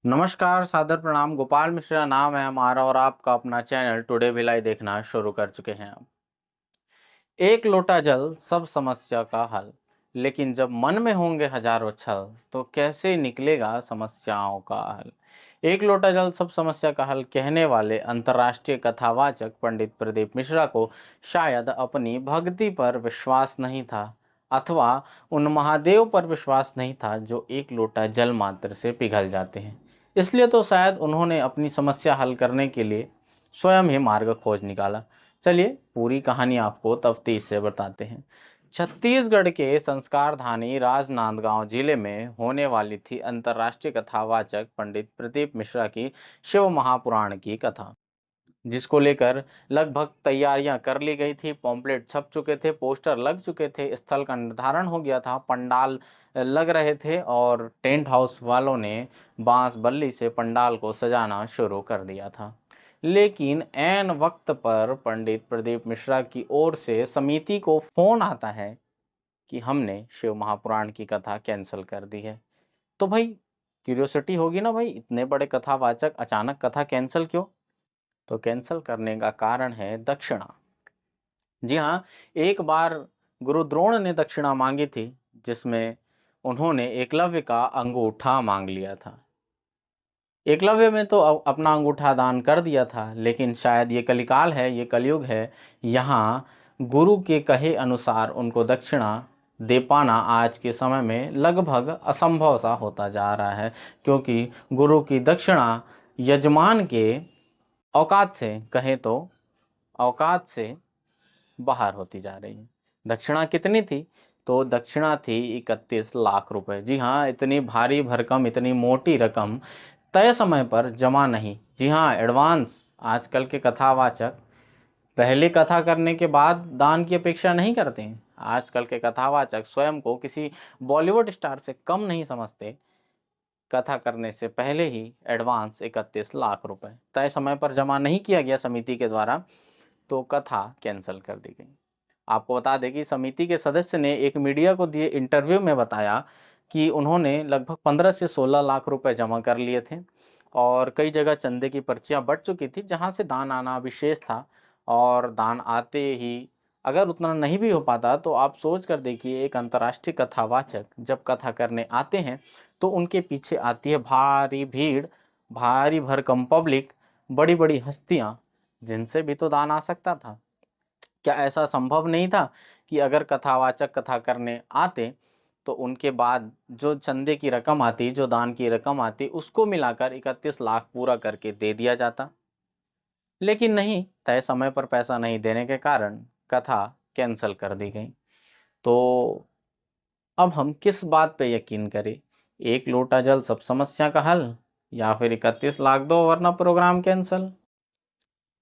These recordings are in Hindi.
नमस्कार, सादर प्रणाम। गोपाल मिश्रा नाम है हमारा और आपका अपना चैनल टुडे भिलाई देखना शुरू कर चुके हैं हम। एक लोटा जल सब समस्या का हल, लेकिन जब मन में होंगे हजारों छल, तो कैसे निकलेगा समस्याओं का हल। एक लोटा जल सब समस्या का हल कहने वाले अंतर्राष्ट्रीय कथावाचक पंडित प्रदीप मिश्रा को शायद अपनी भक्ति पर विश्वास नहीं था, अथवा उन महादेव पर विश्वास नहीं था जो एक लोटा जल मात्र से पिघल जाते हैं। इसलिए तो शायद उन्होंने अपनी समस्या हल करने के लिए स्वयं ही मार्ग खोज निकाला। चलिए पूरी कहानी आपको तफ्तीश से बताते हैं। छत्तीसगढ़ के संस्कारधानी राजनांदगांव जिले में होने वाली थी अंतर्राष्ट्रीय कथावाचक पंडित प्रदीप मिश्रा की शिव महापुराण की कथा, जिसको लेकर लगभग तैयारियां कर ली गई थी। पॉम्पलेट छप चुके थे, पोस्टर लग चुके थे, स्थल का निर्धारण हो गया था, पंडाल लग रहे थे और टेंट हाउस वालों ने बांस बल्ली से पंडाल को सजाना शुरू कर दिया था। लेकिन ऐन वक्त पर पंडित प्रदीप मिश्रा की ओर से समिति को फोन आता है कि हमने शिव महापुराण की कथा कैंसिल कर दी है। तो भाई क्यूरियोसिटी होगी ना भाई, इतने बड़े कथावाचक अचानक कथा कैंसिल क्यों? तो कैंसिल करने का कारण है दक्षिणा। जी हाँ, एक बार गुरु द्रोण ने दक्षिणा मांगी थी, जिसमें उन्होंने एकलव्य का अंगूठा मांग लिया था। एकलव्य में तो अपना अंगूठा दान कर दिया था, लेकिन शायद ये कलिकाल है, ये कलयुग है। यहाँ गुरु के कहे अनुसार उनको दक्षिणा दे पाना आज के समय में लगभग असंभव सा होता जा रहा है, क्योंकि गुरु की दक्षिणा यजमान के औकात से कहें तो औकात से बाहर होती जा रही है। दक्षिणा कितनी थी? तो दक्षिणा थी 31 लाख रुपए। जी हाँ, इतनी भारी भरकम, इतनी मोटी रकम तय समय पर जमा नहीं। जी हाँ, एडवांस। आजकल के कथावाचक पहले कथा करने के बाद दान की अपेक्षा नहीं करते हैं। आजकल के कथावाचक स्वयं को किसी बॉलीवुड स्टार से कम नहीं समझते। कथा करने से पहले ही एडवांस 31 लाख रुपए तय समय पर जमा नहीं किया गया समिति के द्वारा, तो कथा कैंसिल कर दी गई। आपको बता दें कि समिति के सदस्य ने एक मीडिया को दिए इंटरव्यू में बताया कि उन्होंने लगभग 15 से 16 लाख रुपए जमा कर लिए थे और कई जगह चंदे की पर्चियां बढ़ चुकी थी, जहां से दान आना विशेष था। और दान आते ही अगर उतना नहीं भी हो पाता, तो आप सोच कर देखिए, एक अंतर्राष्ट्रीय कथावाचक जब कथा करने आते हैं तो उनके पीछे आती है भारी भीड़, भारी भरकम पब्लिक, बड़ी बड़ी हस्तियां, जिनसे भी तो दान आ सकता था। क्या ऐसा संभव नहीं था कि अगर कथावाचक कथा करने आते तो उनके बाद जो चंदे की रकम आती, जो दान की रकम आती, उसको मिलाकर 31 लाख पूरा करके दे दिया जाता? लेकिन नहीं, तय समय पर पैसा नहीं देने के कारण कथा कैंसल कर दी गई। तो अब हम किस बात पे यकीन करें? एक लोटा जल सब समस्या का हल, या फिर 31 लाख दो वरना प्रोग्राम कैंसल?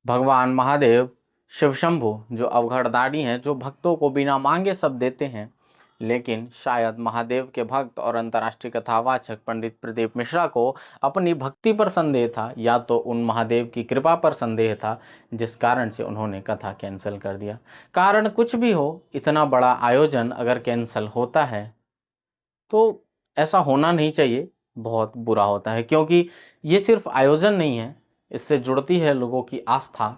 भगवान महादेव, शिव शंभु जो अवघड़दानी हैं, जो भक्तों को बिना मांगे सब देते हैं, लेकिन शायद महादेव के भक्त और अंतर्राष्ट्रीय कथावाचक पंडित प्रदीप मिश्रा को अपनी भक्ति पर संदेह था, या तो उन महादेव की कृपा पर संदेह था, जिस कारण से उन्होंने कथा कैंसिल कर दिया। कारण कुछ भी हो, इतना बड़ा आयोजन अगर कैंसिल होता है तो ऐसा होना नहीं चाहिए, बहुत बुरा होता है। क्योंकि ये सिर्फ आयोजन नहीं है, इससे जुड़ती है लोगों की आस्था।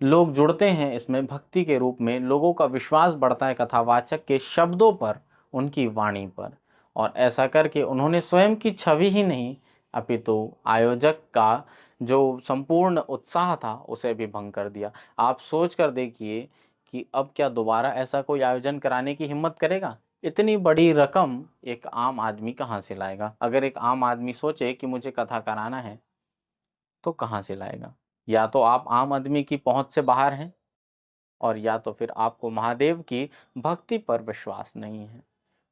लोग जुड़ते हैं इसमें भक्ति के रूप में, लोगों का विश्वास बढ़ता है कथावाचक के शब्दों पर, उनकी वाणी पर। और ऐसा करके उन्होंने स्वयं की छवि ही नहीं, अपितु आयोजक का जो संपूर्ण उत्साह था उसे भी भंग कर दिया। आप सोच कर देखिए कि अब क्या दोबारा ऐसा कोई आयोजन कराने की हिम्मत करेगा? इतनी बड़ी रकम एक आम आदमी कहाँ से लाएगा? अगर एक आम आदमी सोचे कि मुझे कथा कराना है, तो कहाँ से लाएगा? या तो आप आम आदमी की पहुँच से बाहर हैं, और या तो फिर आपको महादेव की भक्ति पर विश्वास नहीं है।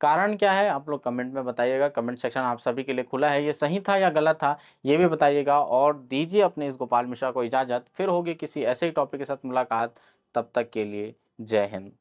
कारण क्या है? आप लोग कमेंट में बताइएगा। कमेंट सेक्शन आप सभी के लिए खुला है। ये सही था या गलत था, ये भी बताइएगा। और दीजिए अपने इस गोपाल मिश्रा को इजाज़त। फिर होगी किसी ऐसे ही टॉपिक के साथ मुलाकात। तब तक के लिए जय हिंद।